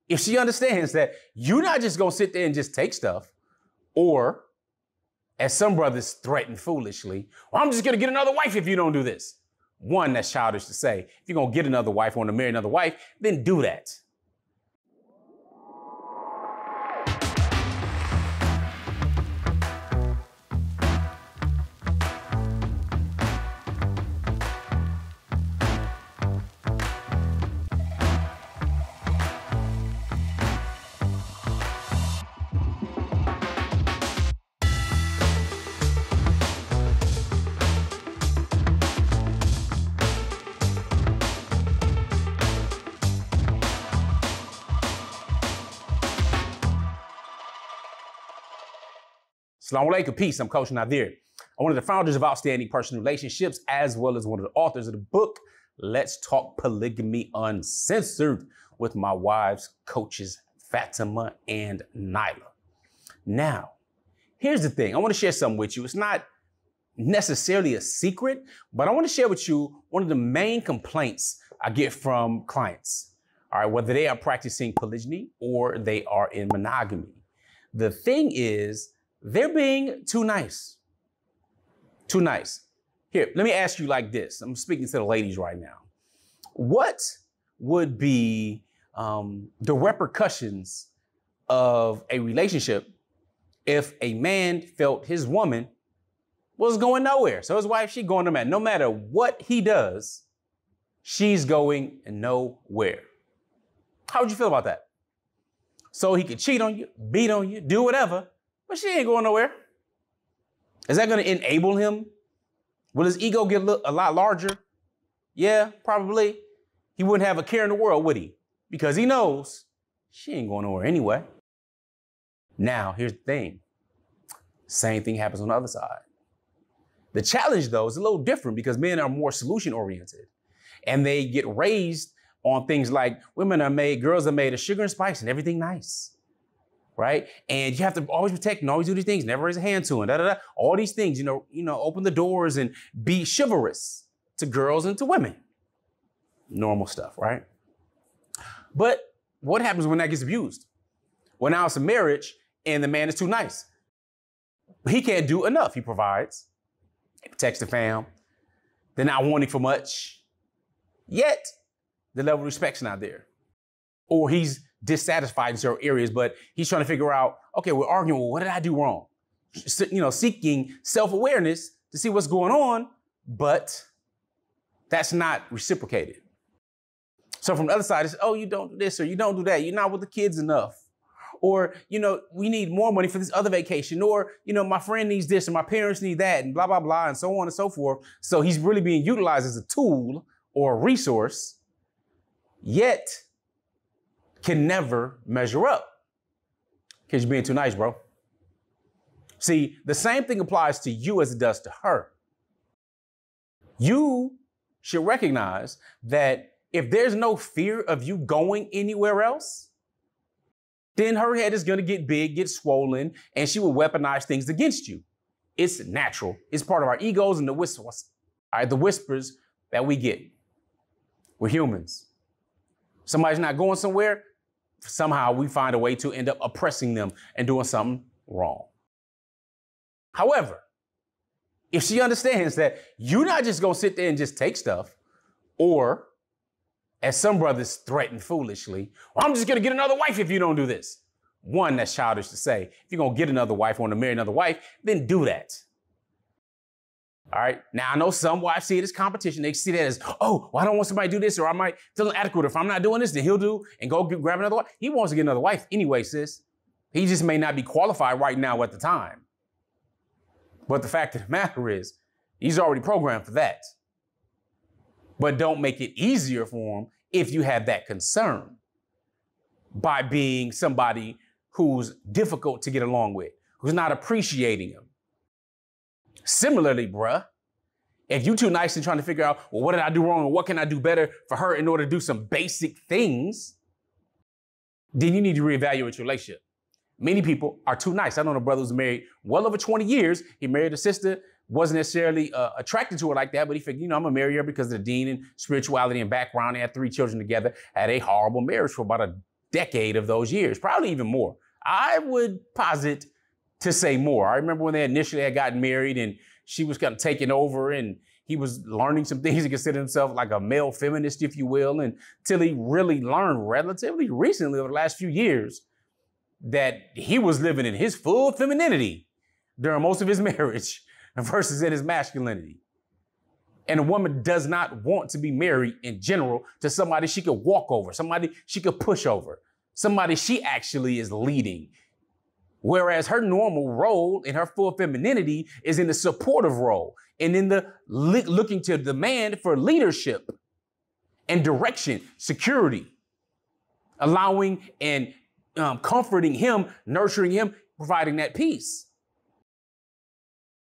if she understands that you're not just going to sit there and just take stuff, or as some brothers threaten foolishly, well, I'm just going to get another wife if you don't do this. One, that's childish to say. If you're going to get another wife or want to marry another wife, then do that. Assalamu alaikum, peace. I'm Coach Nazir. I'm one of the founders of Outstanding Personal Relationships, as well as one of the authors of the book, Let's Talk Polygamy Uncensored, with my wives, Coaches Fatimah and Nyla. Now, here's the thing. I want to share something with you. It's not necessarily a secret, but I want to share with you one of the main complaints I get from clients, all right, whether they are practicing polygyny or they are in monogamy. The thing is, they're being too nice. Too nice. Here, let me ask you like this. I'm speaking to the ladies right now. What would be the repercussions of a relationship if a man felt his woman was going nowhere? So his wife, she going nowhere. No matter what he does, she's going nowhere. How would you feel about that? So he could cheat on you, beat on you, do whatever, but she ain't going nowhere. Is that going to enable him? Will his ego get a lot larger? Yeah, probably. He wouldn't have a care in the world, would he? Because he knows she ain't going nowhere anyway. Now, here's the thing. Same thing happens on the other side. The challenge, though, is a little different because men are more solution-oriented. And they get raised on things like women are made, girls are made of sugar and spice and everything nice. Right? And you have to always protect and always do these things, never raise a hand to them, all these things, you know, open the doors and be chivalrous to girls and to women. Normal stuff, right? But what happens when that gets abused? Well, now it's a marriage and the man is too nice. He can't do enough. He provides, he protects the fam. They're not wanting for much. Yet, the level of respect's not there. Or he's dissatisfied in certain areas, but he's trying to figure out, okay, we're arguing, well, what did I do wrong? You know, seeking self-awareness to see what's going on, but that's not reciprocated. So from the other side, it's, oh, you don't do this or you don't do that. You're not with the kids enough. Or, you know, we need more money for this other vacation. Or, you know, my friend needs this and my parents need that and blah, blah, blah, and so on and so forth. So he's really being utilized as a tool or a resource, yet can never measure up because you're being too nice, bro. See, the same thing applies to you as it does to her. You should recognize that if there's no fear of you going anywhere else, then her head is going to get big, get swollen, and she will weaponize things against you. It's natural. It's part of our egos and the whispers, all right, the whispers that we get. We're humans. Somebody's not going somewhere, somehow we find a way to end up oppressing them and doing something wrong. However, if she understands that you're not just going to sit there and just take stuff, or as some brothers threaten foolishly, well, I'm just going to get another wife if you don't do this. One, that's childish to say. If you're going to get another wife or want to marry another wife, then do that. All right. Now, I know some wives see it as competition. They see that as, oh, well, I don't want somebody to do this, or I might feel inadequate. If I'm not doing this, then he'll do and go grab another wife. He wants to get another wife anyway, sis. He just may not be qualified right now at the time. But the fact of the matter is, he's already programmed for that. But don't make it easier for him if you have that concern by being somebody who's difficult to get along with, who's not appreciating him. Similarly, bruh, if you're too nice and trying to figure out, well, what did I do wrong or what can I do better for her in order to do some basic things, then you need to reevaluate your relationship. Many people are too nice. I know a brother who's married well over 20 years. He married a sister, wasn't necessarily attracted to her like that, but he figured, you know, I'm gonna marry her because of the deen and spirituality and background. They had 3 children together, had a horrible marriage for about decade of those years, probably even more. I would posit to say more. I remember when they initially had gotten married and she was kind of taking over and he was learning some things. He considered himself like a male feminist, if you will, until he really learned relatively recently over the last few years that he was living in his full femininity during most of his marriage versus in his masculinity. And a woman does not want to be married in general to somebody she could walk over, somebody she could push over, somebody she actually is leading. Whereas her normal role in her full femininity is in the supportive role and in the looking to demand for leadership and direction, security, allowing and comforting him, nurturing him, providing that peace.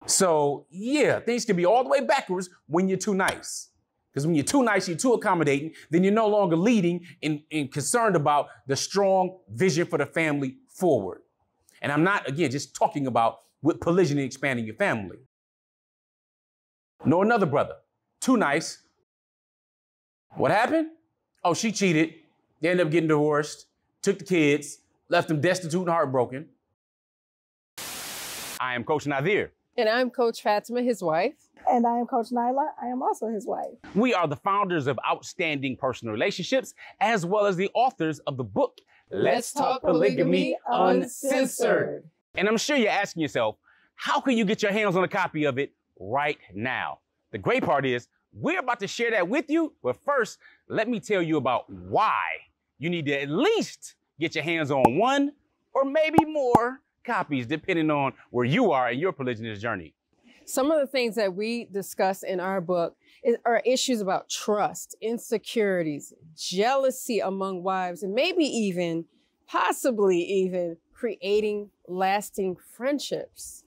So yeah, things can be all the way backwards when you're too nice. Because when you're too nice, you're too accommodating, then you're no longer leading and concerned about the strong vision for the family forward. And I'm not, again, just talking about with polygyny expanding your family. Know another brother, too nice. What happened? Oh, she cheated. They ended up getting divorced, took the kids, left them destitute and heartbroken. I am Coach Nazir. And I'm Coach Fatimah, his wife. And I am Coach Nyla. I am also his wife. We are the founders of Outstanding Personal Relationships, as well as the authors of the book, Let's Talk Polygamy Uncensored. And I'm sure you're asking yourself, how can you get your hands on a copy of it right now? The great part is we're about to share that with you. But first, let me tell you about why you need to at least get your hands on one or maybe more copies, depending on where you are in your polygynous journey. Some of the things that we discuss in our book are issues about trust, insecurities, jealousy among wives, and maybe even, possibly even, creating lasting friendships.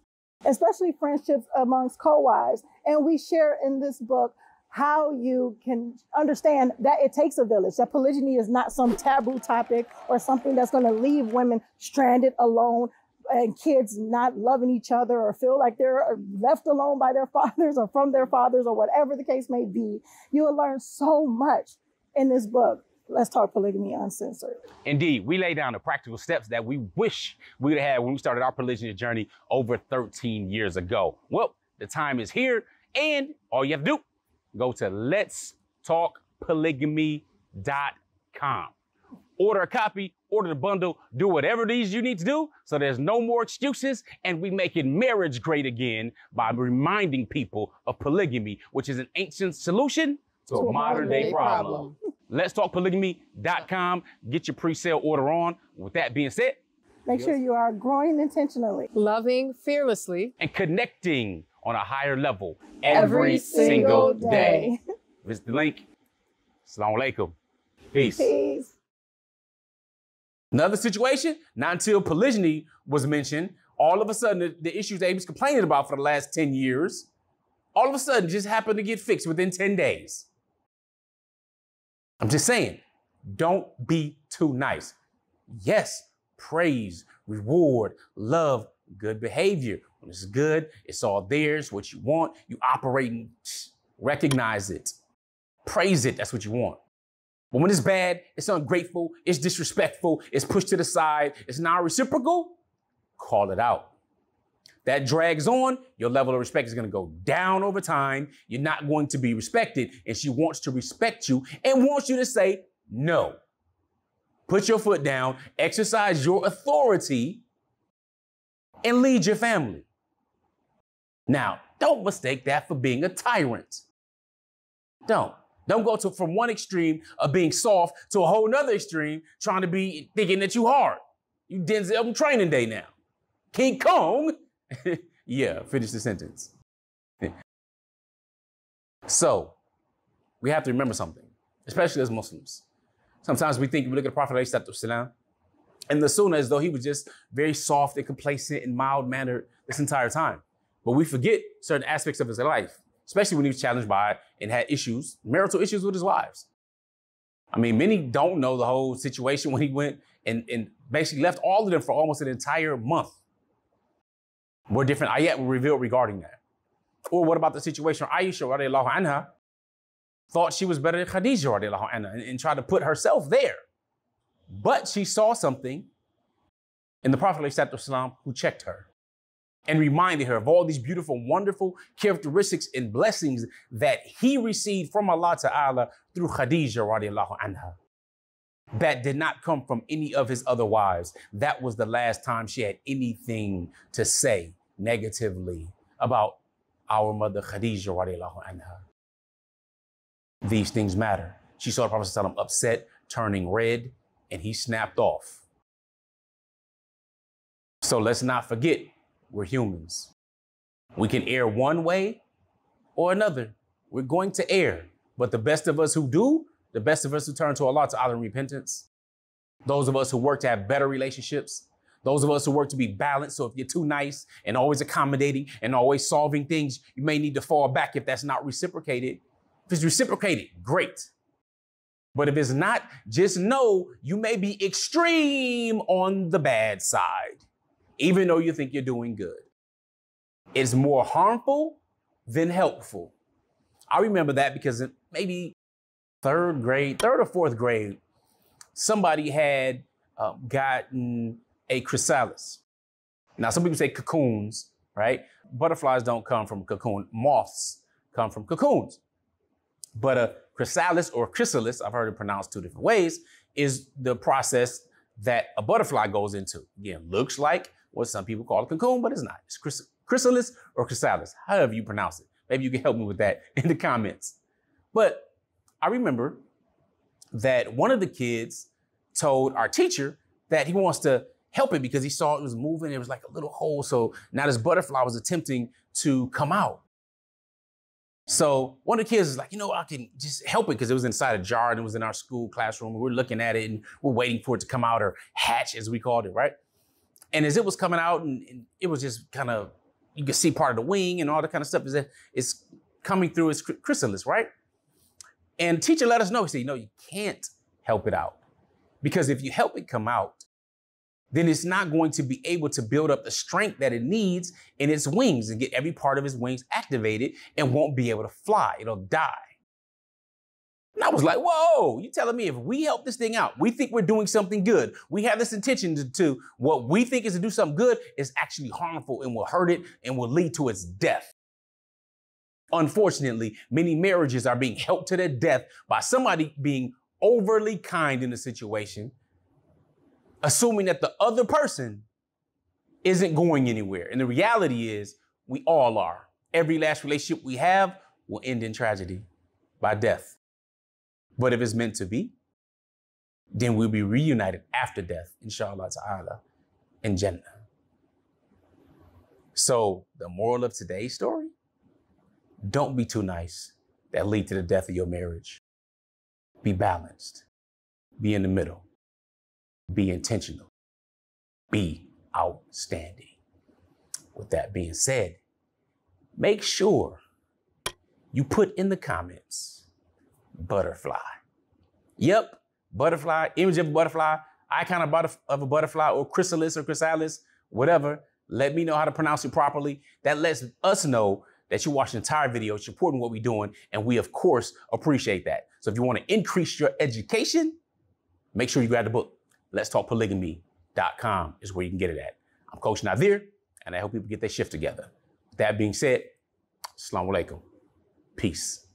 Especially friendships amongst co-wives. And we share in this book how you can understand that it takes a village, that polygyny is not some taboo topic or something that's going to leave women stranded alone and kids not loving each other or feel like they're left alone by their fathers or from their fathers or whatever the case may be. You will learn so much in this book. Let's Talk Polygamy Uncensored. Indeed, we lay down the practical steps that we wish we would have had when we started our polygynous journey over 13 years ago. Well, the time is here, and all you have to do, go to letstalkpolygamy.com. Order a copy, order the bundle, do whatever it is you need to do so there's no more excuses, and we making marriage great again by reminding people of polygamy, which is an ancient solution to a modern day problem. Let's talk polygamy.com. Get your pre-sale order on. With that being said, make sure you are growing intentionally, loving fearlessly, and connecting on a higher level every single day. Visit the link. Assalamu alaikum. Peace. Peace. Another situation, not until polygyny was mentioned, all of a sudden the issues they was complaining about for the last 10 years, all of a sudden just happened to get fixed within 10 days. I'm just saying, don't be too nice. Yes, praise, reward, love, good behavior. When it's good, it's all theirs, what you want. You operate and recognize it. Praise it, that's what you want. But when it's bad, it's ungrateful, it's disrespectful, it's pushed to the side, it's non-reciprocal, call it out. That drags on, your level of respect is going to go down over time. You're not going to be respected, and she wants to respect you and wants you to say no. Put your foot down, exercise your authority, and lead your family. Now, don't mistake that for being a tyrant. Don't go from one extreme of being soft to a whole nother extreme, trying to be thinking that you hard. You Denzel on Training Day now. King Kong. Yeah, finish the sentence. So, we have to remember something, especially as Muslims. Sometimes we look at the Prophet ﷺ and the sunnah as though he was just very soft and complacent and mild-mannered this entire time. But we forget certain aspects of his life, especially when he was challenged by and had issues, marital issues with his wives. I mean, many don't know the whole situation when he went and basically left all of them for almost an entire month. More different ayat were revealed regarding that. Or what about the situation where Aisha radiallahu anha thought she was better than Khadija radiallahu anha and tried to put herself there. But she saw something in the Prophet ﷺ who checked her and reminded her of all these beautiful, wonderful characteristics and blessings that he received from Allah Ta'ala through Khadija radiallahu anha. That did not come from any of his other wives. That was the last time she had anything to say negatively about our mother Khadija radiallahu anha. These things matter. She saw the Prophet ﷺ upset, turning red, and he snapped off. So let's not forget, we're humans. We can err one way or another. We're going to err. But the best of us who do, the best of us who turn to Allah Ta'ala in repentance, those of us who work to have better relationships, those of us who work to be balanced. So if you're too nice and always accommodating and always solving things, you may need to fall back if that's not reciprocated. If it's reciprocated, great. But if it's not, just know you may be extreme on the bad side, even though you think you're doing good. It's more harmful than helpful. I remember that because in maybe third or fourth grade, somebody had gotten a chrysalis. Now, some people say cocoons, right? Butterflies don't come from a cocoon. Moths come from cocoons. But a chrysalis or chrysalis, I've heard it pronounced two different ways, is the process that a butterfly goes into. Again, looks like what some people call a cocoon, but it's not. It's chrysalis or chrysalis, however you pronounce it. Maybe you can help me with that in the comments. But I remember that one of the kids told our teacher that he wants to help it because he saw it was moving. It was like a little hole. So now this butterfly was attempting to come out. So one of the kids is like, I can just help it because it was inside a jar and it was in our school classroom. We're looking at it and we're waiting for it to come out, or hatch as we called it, right? And as it was coming out and it was just kind of, you could see part of the wing and all that kind of stuff is that it's coming through its chrysalis, right? And the teacher let us know, he said, you can't help it out. Because if you help it come out, then it's not going to be able to build up the strength that it needs in its wings and get every part of its wings activated and won't be able to fly. It'll die. And I was like, whoa, you telling me if we help this thing out, we think we're doing something good. We have this intention to what we think is to do something good is actually harmful and will hurt it and will lead to its death. Unfortunately, many marriages are being helped to their death by somebody being overly kind in the situation, assuming that the other person isn't going anywhere. And the reality is we all are. Every last relationship we have will end in tragedy by death. But if it's meant to be, then we'll be reunited after death, inshallah ta'ala, in Jannah. So the moral of today's story, don't be too nice. That lead to the death of your marriage. Be balanced. Be in the middle. Be intentional. Be outstanding. With that being said, make sure you put in the comments, butterfly. Yep, butterfly, image of a butterfly, icon of a butterfly, or chrysalis, whatever. Let me know how to pronounce it properly. That lets us know that you watched the entire video, supporting what we're doing, and we, of course, appreciate that. So if you want to increase your education, make sure you grab the book. Let's Talk Polygamy.com is where you can get it at. I'm Coach Nazir, and I help people get their shift together. With that being said, Assalamu alaikum. Peace.